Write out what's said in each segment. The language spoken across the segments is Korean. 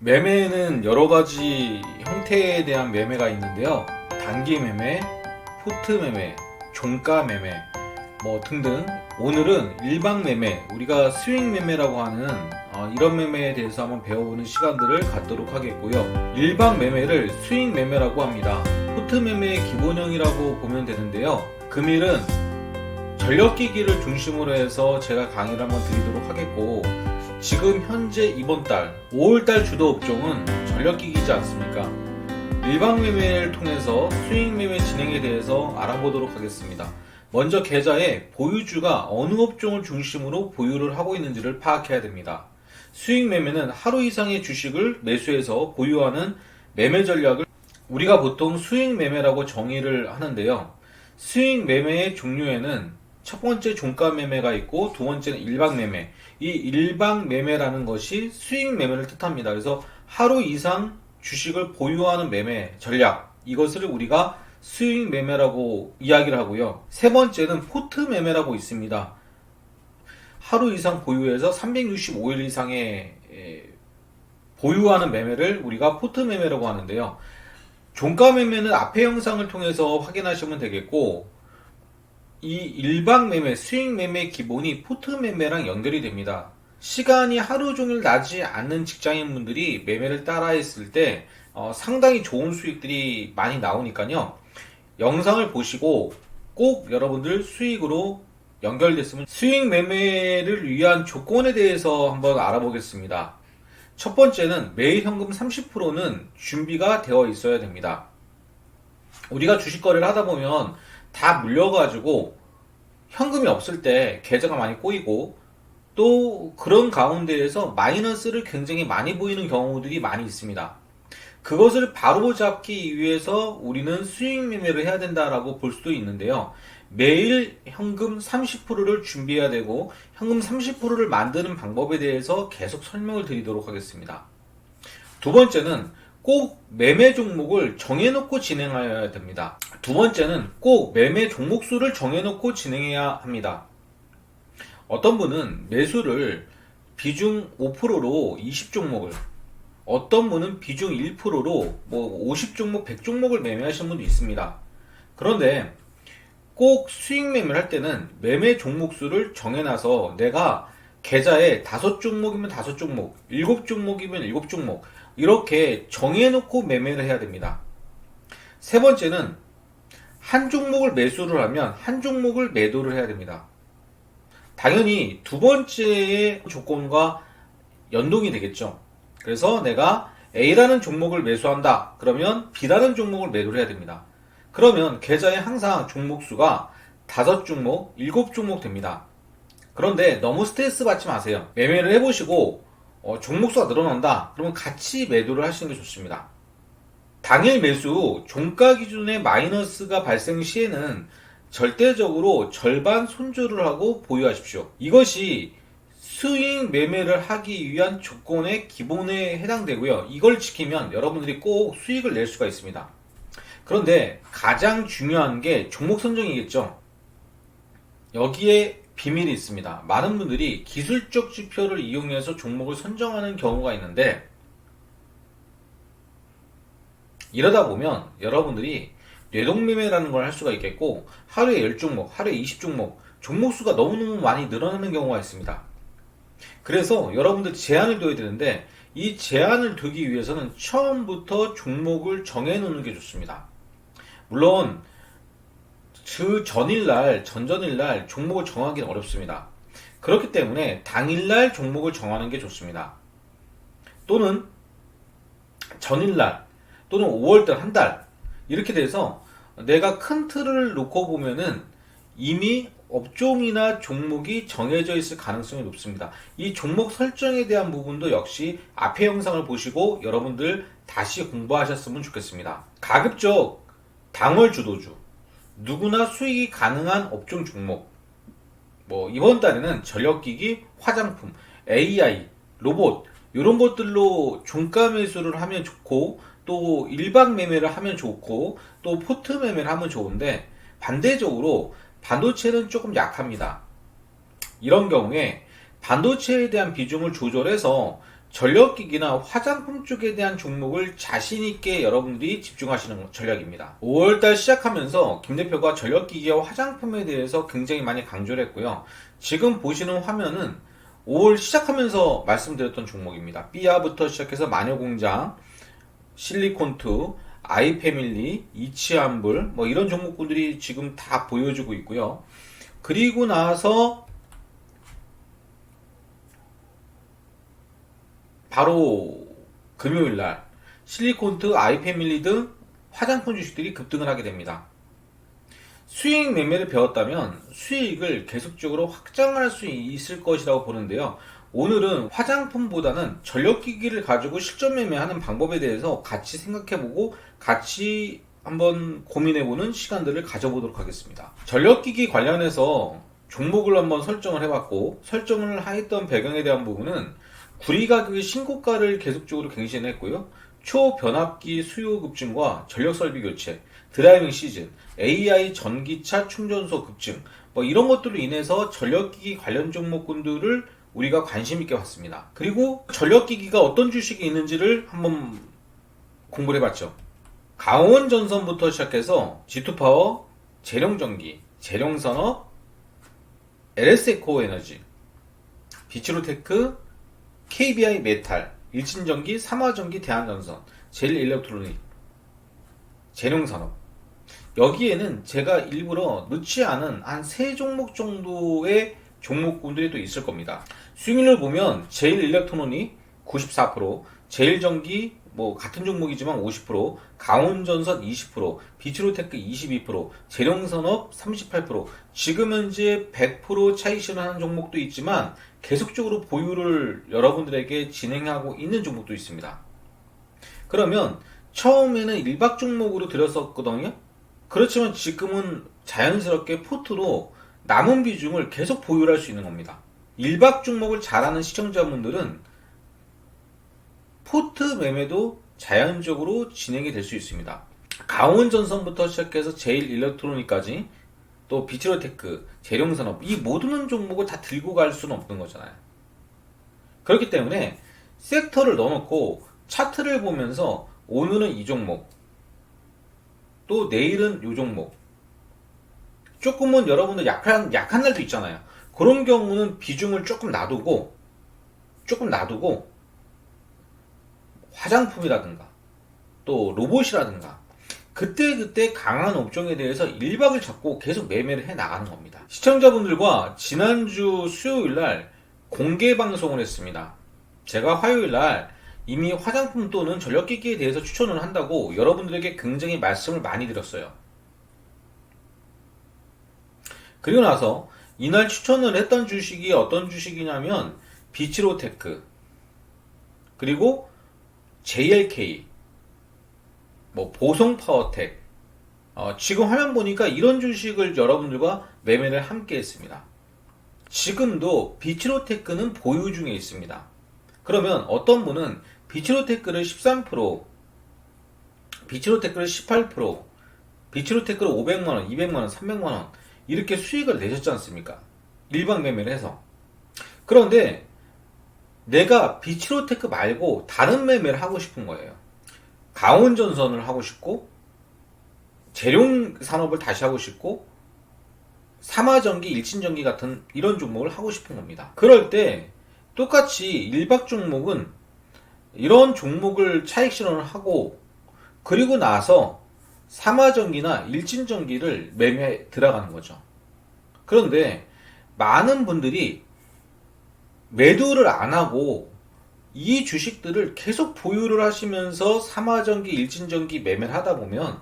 매매는 여러 가지 형태에 대한 매매가 있는데요. 단기 매매, 포트 매매, 종가 매매, 등등. 오늘은 일방 매매, 우리가 스윙 매매라고 하는 이런 매매에 대해서 한번 배워보는 시간들을 갖도록 하겠고요. 일방 매매를 스윙 매매라고 합니다. 포트 매매의 기본형이라고 보면 되는데요. 금일은 전력기기를 중심으로 해서 제가 강의를 한번 드리도록 하겠고, 지금 현재 이번달 5월달 주도 업종은 전력기기지 않습니까? 일방 매매를 통해서 스윙 매매 진행에 대해서 알아보도록 하겠습니다. 먼저 계좌에 보유주가 어느 업종을 중심으로 보유를 하고 있는지를 파악해야 됩니다. 스윙 매매는 하루 이상의 주식을 매수해서 보유하는 매매 전략을 우리가 보통 스윙 매매라고 정의를 하는데요. 스윙 매매의 종류에는 첫 번째 종가 매매가 있고, 두 번째는 일방 매매. 이 일방 매매라는 것이 스윙 매매를 뜻합니다. 그래서 하루 이상 주식을 보유하는 매매 전략, 이것을 우리가 스윙 매매라고 이야기를 하고요. 세 번째는 포트 매매라고 있습니다. 하루 이상 보유해서 365일 이상의 보유하는 매매를 우리가 포트 매매라고 하는데요. 종가 매매는 앞의 영상을 통해서 확인하시면 되겠고, 이 일방 매매, 스윙 매매의 기본이 포트 매매랑 연결이 됩니다. 시간이 하루 종일 나지 않는 직장인분들이 매매를 따라 했을 때 상당히 좋은 수익들이 많이 나오니까요. 영상을 보시고 꼭 여러분들 수익으로 연결됐으면, 스윙 매매를 위한 조건에 대해서 한번 알아보겠습니다. 첫 번째는 매일 현금 30%는 준비가 되어 있어야 됩니다. 우리가 주식 거래를 하다 보면 다 물려가지고 현금이 없을 때 계좌가 많이 꼬이고, 또 그런 가운데에서 마이너스를 굉장히 많이 보이는 경우들이 많이 있습니다. 그것을 바로잡기 위해서 우리는 스윙 매매를 해야 된다라고 볼 수도 있는데요. 매일 현금 30%를 준비해야 되고, 현금 30%를 만드는 방법에 대해서 계속 설명을 드리도록 하겠습니다. 두 번째는 꼭 매매 종목을 정해놓고 진행해야 됩니다. 두 번째는 꼭 매매 종목 수를 정해놓고 진행해야 합니다. 어떤 분은 매수를 비중 5%로 20종목을, 어떤 분은 비중 1%로 50종목, 100종목을 매매하시는 분도 있습니다. 그런데 꼭 수익 매매를 할 때는 매매 종목 수를 정해놔서 내가 계좌에 5종목이면 5종목, 7종목이면 7종목, 이렇게 정해놓고 매매를 해야 됩니다. 세 번째는 한 종목을 매수를 하면 한 종목을 매도를 해야 됩니다. 당연히 두 번째의 조건과 연동이 되겠죠. 그래서 내가 A라는 종목을 매수한다. 그러면 B라는 종목을 매도를 해야 됩니다. 그러면 계좌에 항상 종목 수가 5종목, 7종목 됩니다. 그런데 너무 스트레스 받지 마세요. 매매를 해보시고 종목 수가 늘어난다. 그러면 같이 매도를 하시는 게 좋습니다. 당일 매수 종가 기준의 마이너스가 발생 시에는 절대적으로 절반 손절을 하고 보유하십시오. 이것이 스윙 매매를 하기 위한 조건의 기본에 해당되고요. 이걸 지키면 여러분들이 꼭 수익을 낼 수가 있습니다. 그런데 가장 중요한 게 종목 선정이겠죠. 여기에 비밀이 있습니다. 많은 분들이 기술적 지표를 이용해서 종목을 선정하는 경우가 있는데, 이러다 보면 여러분들이 뇌동매매라는 걸 할 수가 있겠고, 하루에 10종목, 하루에 20종목, 종목 수가 너무너무 많이 늘어나는 경우가 있습니다. 그래서 여러분들 제한을 둬야 되는데, 이 제한을 두기 위해서는 처음부터 종목을 정해놓는 게 좋습니다. 물론 그 전일날, 전전일날 종목을 정하기는 어렵습니다. 그렇기 때문에 당일날 종목을 정하는 게 좋습니다. 또는 전일날, 또는 5월달 한 달, 이렇게 돼서 내가 큰 틀을 놓고 보면은 이미 업종이나 종목이 정해져 있을 가능성이 높습니다. 이 종목 설정에 대한 부분도 역시 앞의 영상을 보시고 여러분들 다시 공부하셨으면 좋겠습니다. 가급적 당월 주도주, 누구나 수익이 가능한 업종 종목, 이번 달에는 전력기기, 화장품, AI, 로봇, 이런 것들로 종가 매수를 하면 좋고, 또 일방 매매를 하면 좋고, 또 포트 매매를 하면 좋은데, 반대적으로 반도체는 조금 약합니다. 이런 경우에 반도체에 대한 비중을 조절해서 전력기기나 화장품 쪽에 대한 종목을 자신있게 여러분들이 집중하시는 전략입니다. 5월달 시작하면서 김 대표가 전력기기와 화장품에 대해서 굉장히 많이 강조를 했고요. 지금 보시는 화면은 5월 시작하면서 말씀드렸던 종목입니다. 삐아부터 시작해서 마녀공장, 실리콘투, 아이패밀리, 이치한불 뭐 이런 종목군들이 지금 다 보여주고 있고요. 그리고 나서 바로 금요일날 실리콘트, 아이패밀리 등 화장품 주식들이 급등을 하게 됩니다. 수익 매매를 배웠다면 수익을 계속적으로 확장할 수 있을 것이라고 보는데요. 오늘은 화장품보다는 전력기기를 가지고 실전 매매하는 방법에 대해서 같이 생각해보고 같이 한번 고민해보는 시간들을 가져보도록 하겠습니다. 전력기기 관련해서 종목을 한번 설정을 해봤고, 설정을 했던 배경에 대한 부분은 구리 가격의 신고가를 계속적으로 갱신했고요. 초변압기 수요 급증과 전력 설비 교체, 드라이빙 시즌, AI 전기차 충전소 급증 뭐 이런 것들로 인해서 전력기기 관련 종목군들을 우리가 관심 있게 봤습니다. 그리고 전력기기가 어떤 주식이 있는지를 한번 공부를 해봤죠. 강원전선부터 시작해서 G2파워, 재룡전기, 재룡산업, LS에코에너지, 비츠로테크, KBI 메탈, 일진전기, 삼화전기, 대한전선, 제일일렉트로닉, 재룡산업. 여기에는 제가 일부러 넣지 않은 한 3종목 정도의 종목군들이 또 있을 겁니다. 수익률을 보면 제일일렉트로닉 94%, 제일전기 뭐 같은 종목이지만 50%, 강원전선 20%, 비츠로테크 22%, 재룡산업 38%, 지금 현재 100% 차익 실현하는 종목도 있지만 계속적으로 보유를 여러분들에게 진행하고 있는 종목도 있습니다. 그러면 처음에는 일박 종목으로 들였었거든요. 그렇지만 지금은 자연스럽게 포트로 남은 비중을 계속 보유할 수 있는 겁니다. 일박 종목을 잘하는 시청자분들은 포트 매매도 자연적으로 진행이 될 수 있습니다. 강원전선부터 시작해서 제일일렉트로닉까지 또 비츠로테크, 재룡산업 이 모든 종목을 다 들고 갈 수는 없는 거잖아요. 그렇기 때문에 섹터를 넣어놓고 차트를 보면서 오늘은 이 종목, 또 내일은 이 종목, 조금은 여러분들 약한 날도 있잖아요. 그런 경우는 비중을 조금 놔두고 화장품이라든가 또 로봇이라든가 그때 강한 업종에 대해서 일박을 잡고 계속 매매를 해 나가는 겁니다. 시청자분들과 지난주 수요일날 공개 방송을 했습니다. 제가 화요일날 이미 화장품 또는 전력기기에 대해서 추천을 한다고 여러분들에게 굉장히 말씀을 많이 드렸어요. 그리고 나서 이날 추천을 했던 주식이 어떤 주식이냐면 비츠로테크, 그리고 JLK, 뭐 보성파워텍, 지금 화면 보니까 이런 주식을 여러분들과 매매를 함께 했습니다. 지금도 비츠로테크는 보유 중에 있습니다. 그러면 어떤 분은 비츠로테크를 13%, 비츠로테크를 18%, 비츠로테크를 500만원, 200만원, 300만원 이렇게 수익을 내셨지 않습니까? 일박 매매를 해서. 그런데 내가 비츠로테크 말고 다른 매매를 하고 싶은 거예요. 강원전선을 하고 싶고, 재룡산업을 다시 하고 싶고, 삼화전기, 일진전기 같은 이런 종목을 하고 싶은 겁니다. 그럴 때 똑같이 일박 종목은 이런 종목을 차익 실현을 하고, 그리고 나서 삼화전기나 일진전기를 매매에 들어가는 거죠. 그런데 많은 분들이 매도를 안 하고 이 주식들을 계속 보유를 하시면서 삼화전기, 일진전기 매매를 하다 보면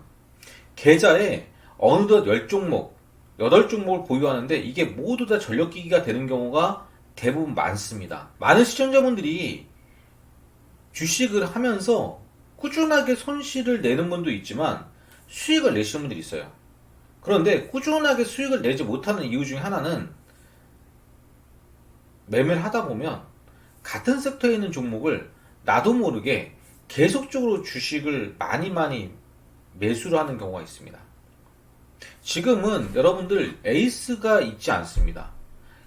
계좌에 어느덧 10종목, 8종목을 보유하는데 이게 모두 다 전력기기가 되는 경우가 대부분 많습니다. 많은 시청자분들이 주식을 하면서 꾸준하게 손실을 내는 분도 있지만 수익을 내시는 분들이 있어요. 그런데 꾸준하게 수익을 내지 못하는 이유 중에 하나는 매매를 하다 보면 같은 섹터에 있는 종목을 나도 모르게 계속적으로 주식을 많이 매수를 하는 경우가 있습니다. 지금은 여러분들 에이스가 있지 않습니다.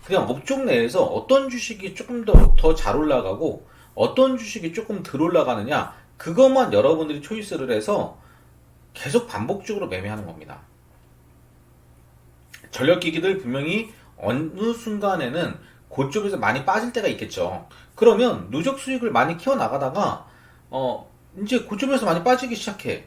그냥 업종 내에서 어떤 주식이 조금 더 잘 올라가고 어떤 주식이 조금 덜 올라가느냐, 그것만 여러분들이 초이스를 해서 계속 반복적으로 매매하는 겁니다. 전력기기들 분명히 어느 순간에는 그쪽에서 많이 빠질 때가 있겠죠. 그러면 누적 수익을 많이 키워나가다가 이제 그쪽에서 많이 빠지기 시작해.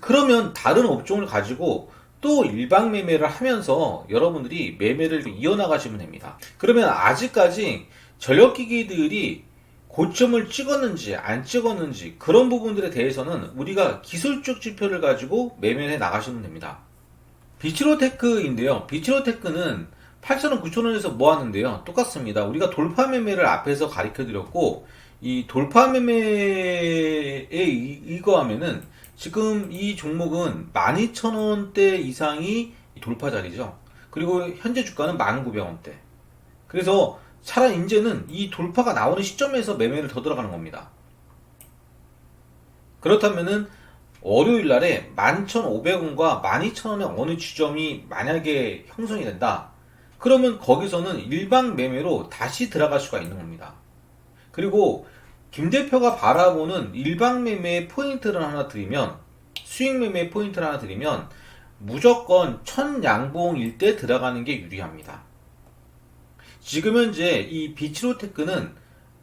그러면 다른 업종을 가지고 또 일방 매매를 하면서 여러분들이 매매를 이어나가시면 됩니다. 그러면 아직까지 전력기기들이 고점을 찍었는지 안 찍었는지 그런 부분들에 대해서는 우리가 기술적 지표를 가지고 매매해 나가시면 됩니다. 비치로테크인데요. 비치로테크는 8,000원, 9,000원에서 뭐 하는데요? 똑같습니다. 우리가 돌파 매매를 앞에서 가르쳐 드렸고, 이 돌파 매매에 이거 하면은 지금 이 종목은 12,000원대 이상이 돌파 자리죠. 그리고 현재 주가는 1,900원대. 그래서 차라리 이제는 이 돌파가 나오는 시점에서 매매를 더 들어가는 겁니다. 그렇다면은 월요일 날에 11,500원과 12,000원의 어느 지점이 만약에 형성이 된다. 그러면 거기서는 일방 매매로 다시 들어갈 수가 있는 겁니다. 그리고 김 대표가 바라보는 일방 매매의 포인트를 하나 드리면, 수익 매매의 포인트를 하나 드리면 무조건 천양봉일 때 들어가는 게 유리합니다. 지금 현재 이 비치로테크는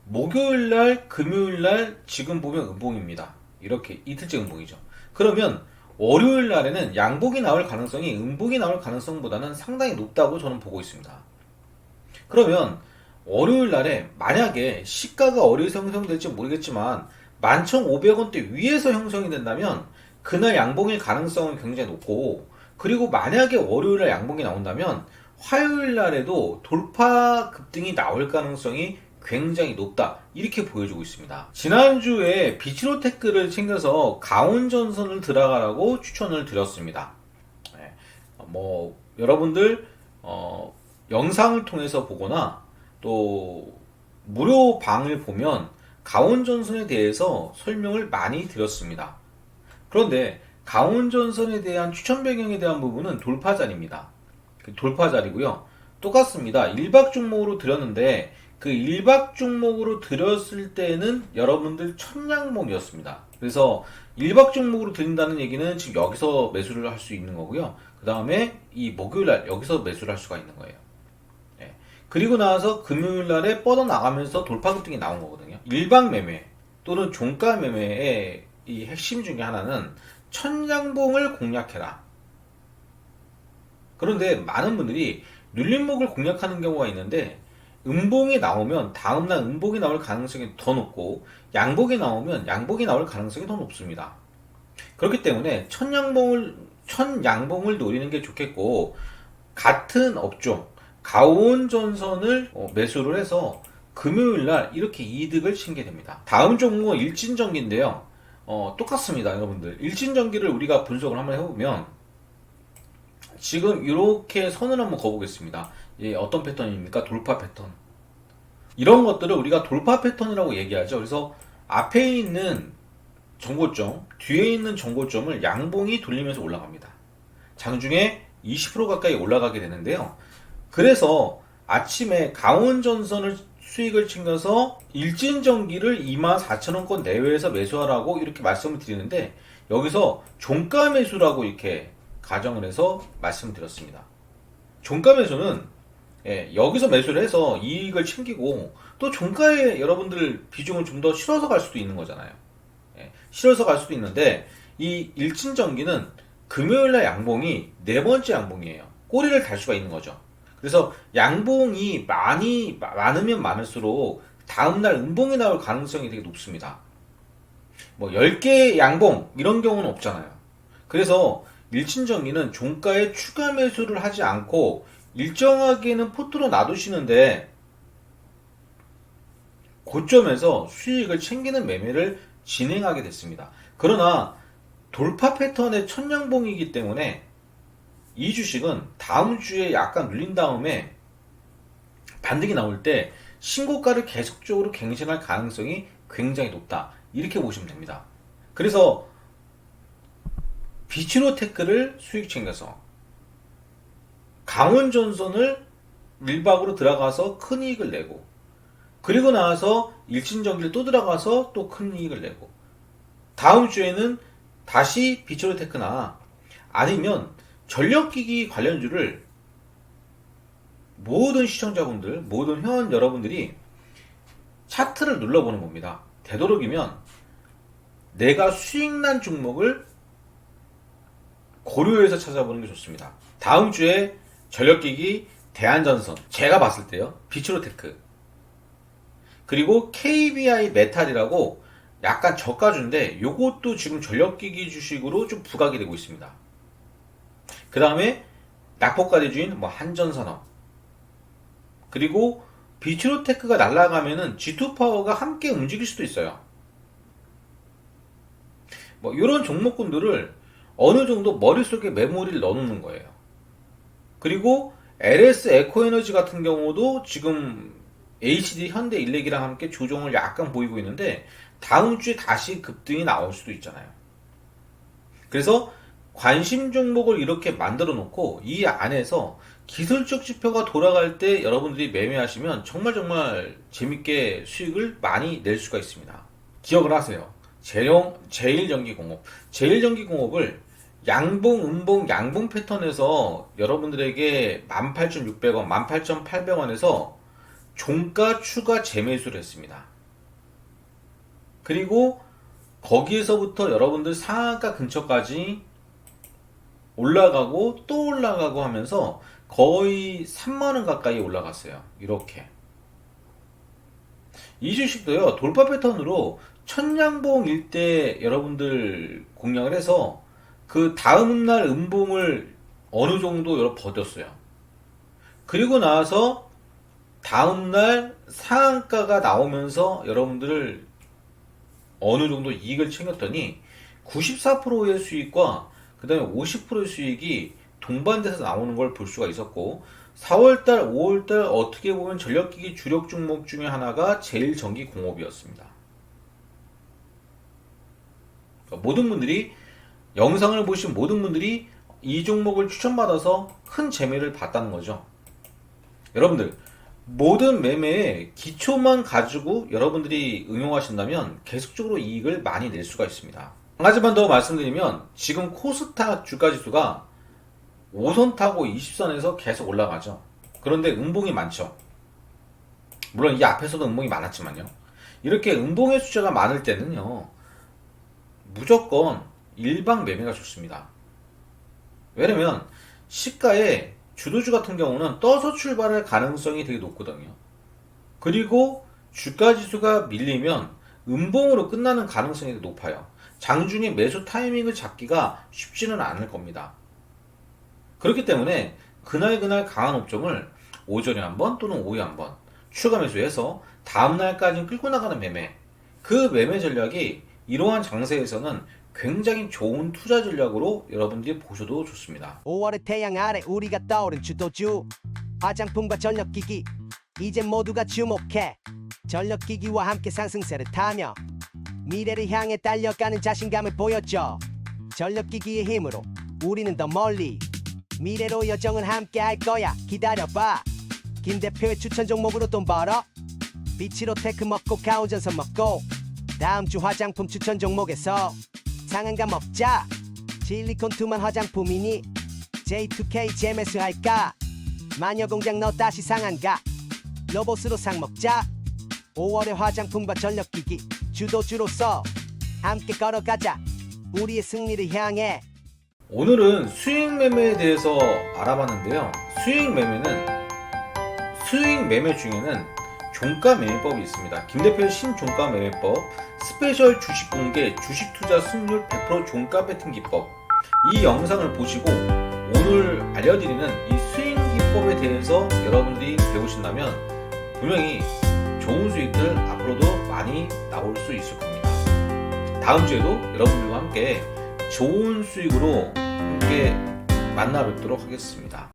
목요일날, 금요일날 지금 보면 음봉입니다. 이렇게 이틀째 음봉이죠. 그러면 월요일 날에는 양봉이 나올 가능성이 음봉이 나올 가능성보다는 상당히 높다고 저는 보고 있습니다. 그러면 월요일 날에 만약에 시가가 어디서 형성될지 모르겠지만 11,500원대 위에서 형성이 된다면 그날 양봉일 가능성은 굉장히 높고, 그리고 만약에 월요일날 양봉이 나온다면 화요일 날에도 돌파 급등이 나올 가능성이 굉장히 높다, 이렇게 보여주고 있습니다. 지난주에 비치로테크를 챙겨서 강원전선을 들어가라고 추천을 드렸습니다. 네. 여러분들 영상을 통해서 보거나 또 무료 방을 보면 강원전선에 대해서 설명을 많이 드렸습니다. 그런데 강원전선에 대한 추천 배경에 대한 부분은 돌파자리입니다. 돌파자리고요. 똑같습니다. 1박 종목으로 드렸는데 그 1박 종목으로 드렸을 때는 여러분들 천양봉이었습니다. 그래서 1박 종목으로 드린다는 얘기는 지금 여기서 매수를 할 수 있는 거고요. 그 다음에 이 목요일날 여기서 매수를 할 수가 있는 거예요. 네. 그리고 나서 금요일날에 뻗어나가면서 돌파급등이 나온 거거든요. 1박 매매 또는 종가 매매의 이 핵심 중에 하나는 천양봉을 공략해라. 그런데 많은 분들이 눌림목을 공략하는 경우가 있는데, 음봉이 나오면 다음날 음봉이 나올 가능성이 더 높고, 양봉이 나오면 양봉이 나올 가능성이 더 높습니다. 그렇기 때문에 천양봉을 노리는 게 좋겠고, 같은 업종 강원전선을 매수를 해서 금요일날 이렇게 이득을 챙게 됩니다. 다음 종목은 일진전기인데요. 똑같습니다, 여러분들. 일진전기를 우리가 분석을 한번 해보면 지금 이렇게 선을 한번 그어보겠습니다. 어떤 패턴입니까? 돌파 패턴. 이런 것들을 우리가 돌파 패턴이라고 얘기하죠. 그래서 앞에 있는 정고점, 뒤에 있는 정고점을 양봉이 돌리면서 올라갑니다. 장중에 20% 가까이 올라가게 되는데요. 그래서 아침에 강원전선을 수익을 챙겨서 일진전기를 24,000원권 내외에서 매수하라고 이렇게 말씀을 드리는데, 여기서 종가 매수라고 이렇게 가정을 해서 말씀드렸습니다. 종가 매수는 여기서 매수를 해서 이익을 챙기고, 또 종가에 여러분들 비중을 좀 더 실어서 갈 수도 있는 거잖아요. 실어서 갈 수도 있는데, 이 일진전기는 금요일날 양봉이 네 번째 양봉이에요. 꼬리를 달 수가 있는 거죠. 그래서 양봉이 많으면 많을수록 다음날 음봉이 나올 가능성이 되게 높습니다. 10개 양봉 이런 경우는 없잖아요. 그래서 일진전기는 종가에 추가 매수를 하지 않고 일정하게는 포트로 놔두시는데, 고점에서 수익을 챙기는 매매를 진행하게 됐습니다. 그러나 돌파 패턴의 천양봉이기 때문에 이 주식은 다음 주에 약간 눌린 다음에 반등이 나올 때 신고가를 계속적으로 갱신할 가능성이 굉장히 높다, 이렇게 보시면 됩니다. 그래서 비치로테크를 수익 챙겨서 강원전선을 밀박으로 들어가서 큰 이익을 내고, 그리고 나서 일진전기를 또 들어가서 또 큰 이익을 내고, 다음 주에는 다시 비츠로테크나 아니면 전력기기 관련주를 모든 시청자분들, 모든 회원 여러분들이 차트를 눌러보는 겁니다. 되도록이면 내가 수익난 종목을 고려해서 찾아보는 게 좋습니다. 다음 주에 전력기기 대한전선, 제가 봤을 때요, 비츠로테크, 그리고 KBI 메탈이라고 약간 저가주인데 요것도 지금 전력기기 주식으로 좀 부각이 되고 있습니다. 그 다음에 낙폭과대주인 뭐 한전산업, 그리고 비츠로테크가 날아가면은 G2파워가 함께 움직일 수도 있어요. 뭐 이런 종목군들을 어느 정도 머릿속에 메모리를 넣어놓는 거예요. 그리고 LS 에코에너지 같은 경우도 지금 HD 현대일렉이랑 함께 조정을 약간 보이고 있는데 다음 주에 다시 급등이 나올 수도 있잖아요. 그래서 관심 종목을 이렇게 만들어 놓고 이 안에서 기술적 지표가 돌아갈 때 여러분들이 매매하시면 정말 재밌게 수익을 많이 낼 수가 있습니다. 기억을 하세요. 제일전기공업. 제일전기공업을 양봉, 음봉, 양봉 패턴에서 여러분들에게 18,600원, 18,800원에서 종가 추가 재매수를 했습니다. 그리고 거기에서부터 여러분들 상한가 근처까지 올라가고 또 올라가고 하면서 거의 3만원 가까이 올라갔어요. 이렇게. 이 주식도요, 돌파 패턴으로 천양봉 일대 여러분들 공략을 해서 그 다음날 음봉을 어느 정도 버텼어요. 그리고 나서 다음날 상한가가 나오면서 여러분들을 어느 정도 이익을 챙겼더니 94%의 수익과 그 다음에 50%의 수익이 동반돼서 나오는 걸 볼 수가 있었고, 4월달, 5월달 어떻게 보면 전력기기 주력 종목 중에 하나가 제일전기공업이었습니다. 그러니까 모든 분들이, 영상을 보신 모든 분들이 이 종목을 추천받아서 큰 재매를 봤다는 거죠. 여러분들, 모든 매매의 기초만 가지고 여러분들이 응용하신다면 계속적으로 이익을 많이 낼 수가 있습니다. 한 가지만 더 말씀드리면, 지금 코스닥 주가지수가 5선 타고 20선에서 계속 올라가죠. 그런데 음봉이 많죠. 물론 이 앞에서도 음봉이 많았지만요. 이렇게 음봉의 숫자가 많을 때는요, 무조건 일방 매매가 좋습니다. 왜냐면 시가에 주도주 같은 경우는 떠서 출발할 가능성이 되게 높거든요. 그리고 주가지수가 밀리면 음봉으로 끝나는 가능성이 높아요. 장중에 매수 타이밍을 잡기가 쉽지는 않을 겁니다. 그렇기 때문에 그날 강한 업종을 오전에 한번 또는 오후에 한번 추가 매수해서 다음날까지 끌고 나가는 매매, 그 매매 전략이 이러한 장세에서는 굉장히 좋은 투자 전략으로 여러분들이 보셔도 좋습니다. 5월의 태양 아래 우리가 떠오른 주도주, 화장품과 전력기기, 이제 모두가 주목해. 전력기기와 함께 상승세를 타며 미래를 향해 달려가는 자신감을 보였죠. 전력기기의 힘으로 우리는 더 멀리, 미래로 여정을 함께 할 거야. 기다려봐. 김 대표의 추천 종목으로 돈 벌어. 비츠로테크 먹고 가오전선 먹고, 다음 주 화장품 추천 종목에서 상한가 먹자. 실리콘 투만 화장품이니 J2K 재매수 할까? 마녀공장 너 다시 상한가. 로봇으로 상 먹자. 5월의 화장품과 전력기기 주도주로서 함께 걸어가자. 우리의 승리를 향해. 오늘은 수익 매매에 대해서 알아봤는데요. 수익 매매 중에는 종가 매매법이 있습니다. 김 대표의 신종가 매매법, 스페셜 주식 공개, 주식 투자 승률 100% 종가 배팅 기법, 이 영상을 보시고 오늘 알려드리는 이 수익 기법에 대해서 여러분들이 배우신다면 분명히 좋은 수익들 앞으로도 많이 나올 수 있을 겁니다. 다음 주에도 여러분들과 함께 좋은 수익으로 함께 만나 뵙도록 하겠습니다.